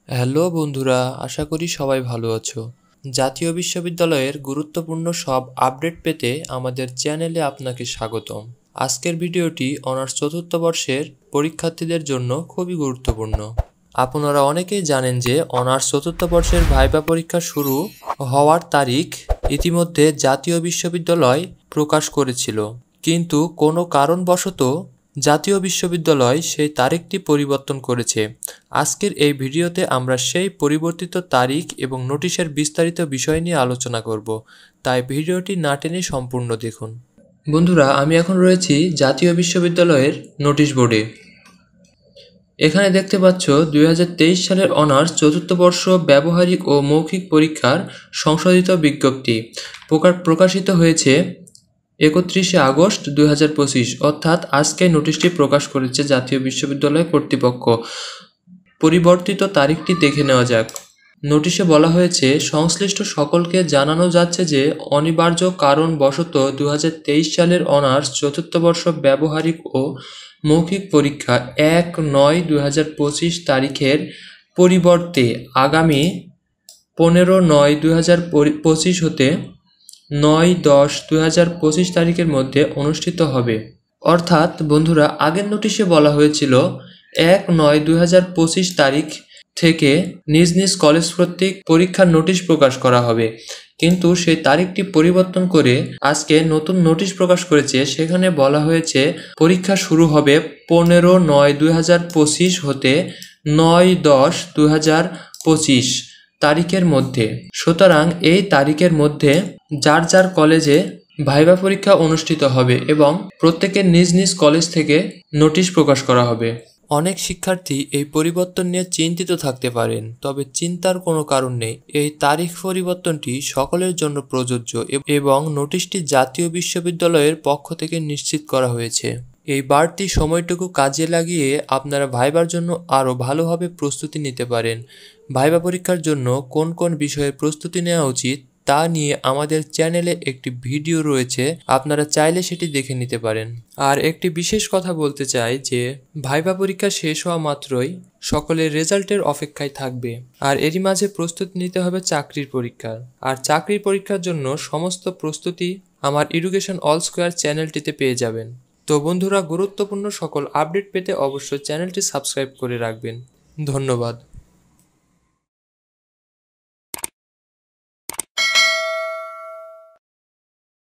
Hello বন্ধুরা, আশা করি সবাই ভালো আছো। জাতীয় বিশ্ববিদ্যালয়ের গুরুত্বপূর্ণ সব আপডেট পেতে আমাদের চ্যানেলে আপনাকে স্বাগতম। আজকের ভিডিওটি অনার্স চতুর্থ বর্ষের পরীক্ষার্থীদের জন্য খুবই গুরুত্বপূর্ণ। আপনারা অনেকেই জানেন যে অনার্স চতুর্থ বর্ষের ভাইবা পরীক্ষা শুরু হওয়ার তারিখ ইতিমধ্যে জাতীয় বিশ্ববিদ্যালয় প্রকাশ করেছিল, কিন্তু কোনো কারণবশত জাতীয় বিশ্ববিদ্যালয় সেই তারিখটি পরিবর্তন করেছে। আজকের এই ভিডিওতে আমরা সেই পরিবর্তিত তারিখ এবং নোটিশের বিস্তারিত বিষয় নিয়ে আলোচনা করব, তাই ভিডিওটি না টেনে সম্পূর্ণ দেখুন। বন্ধুরা, আমি এখন রয়েছি জাতীয় বিশ্ববিদ্যালয়ের নোটিশ বোর্ডে। এখানে দেখতে পাচ্ছ 2023 সালের অনার্স চতুর্থ বর্ষ ব্যবহারিক ও মৌখিক পরীক্ষার সংশোধিত বিজ্ঞপ্তি প্রকাশিত হয়েছে 31 আগস্ট 2025, অর্থাৎ আজকে নোটিশটি প্রকাশ করেছে জাতীয় বিশ্ববিদ্যালয় কর্তৃপক্ষ। পরিবর্তিত তারিখটি দেখে নেওয়া যাক। নোটিশে বলা হয়েছে, সংশ্লিষ্ট সকলকে জানানো যাচ্ছে যে অনিবার্য কারণবশত 2023 সালের অনার্স চতুর্থ বর্ষ ব্যবহারিক ও মৌখিক পরীক্ষা 1/9/2025 তারিখের পরিবর্তে আগামী 15/9/2025 হতে 9/10/2025 তারিখের মধ্যে অনুষ্ঠিত হবে। অর্থাৎ বন্ধুরা, আগের নোটিশে বলা হয়েছিল 1/9/2025 তারিখ থেকে নিজ নিজ কলেজ কর্তৃক পরীক্ষার নোটিশ প্রকাশ করা হবে, কিন্তু সেই তারিখটি পরিবর্তন করে আজকে নতুন নোটিশ প্রকাশ করেছে। সেখানে বলা হয়েছে পরীক্ষা শুরু হবে 15/9/2025 হতে 9/10/2025 তারিখের মধ্যে। সুতরাং এই তারিখের মধ্যে যার যার কলেজে ভাইবা পরীক্ষা অনুষ্ঠিত হবে এবং প্রত্যেকের নিজ নিজ কলেজ থেকে নোটিশ প্রকাশ করা হবে। অনেক শিক্ষার্থী এই পরিবর্তন নিয়ে চিন্তিত থাকতে পারেন, তবে চিন্তার কোনো কারণ নেই। এই তারিখ পরিবর্তনটি সকলের জন্য প্রযোজ্য এবং নোটিশটি জাতীয় বিশ্ববিদ্যালয়ের পক্ষ থেকে নিশ্চিত করা হয়েছে। এই বাড়তি সময়টুকু কাজে লাগিয়ে আপনারা ভাইবার জন্য আরও ভালোভাবে প্রস্তুতি নিতে পারেন। ভাইবা পরীক্ষার জন্য কোন কোন বিষয়ে প্রস্তুতি নেওয়া উচিত তা নিয়ে আমাদের চ্যানেলে একটি ভিডিও রয়েছে, আপনারা চাইলে সেটি দেখে নিতে পারেন। আর একটি বিশেষ কথা বলতে চাই যে ভাইবা পরীক্ষা শেষ হওয়া মাত্রই সকলের রেজাল্টের অপেক্ষায় থাকবে, আর এরই মাঝে প্রস্তুতি নিতে হবে চাকরির পরীক্ষার। আর চাকরির পরীক্ষার জন্য সমস্ত প্রস্তুতি আমার এডুকেশন অল স্কোয়ার চ্যানেলটিতে পেয়ে যাবেন। তো বন্ধুরা, গুরুত্বপূর্ণ সকল আপডেট পেতে অবশ্যই চ্যানেলটি সাবস্ক্রাইব করে রাখবেন। ধন্যবাদ।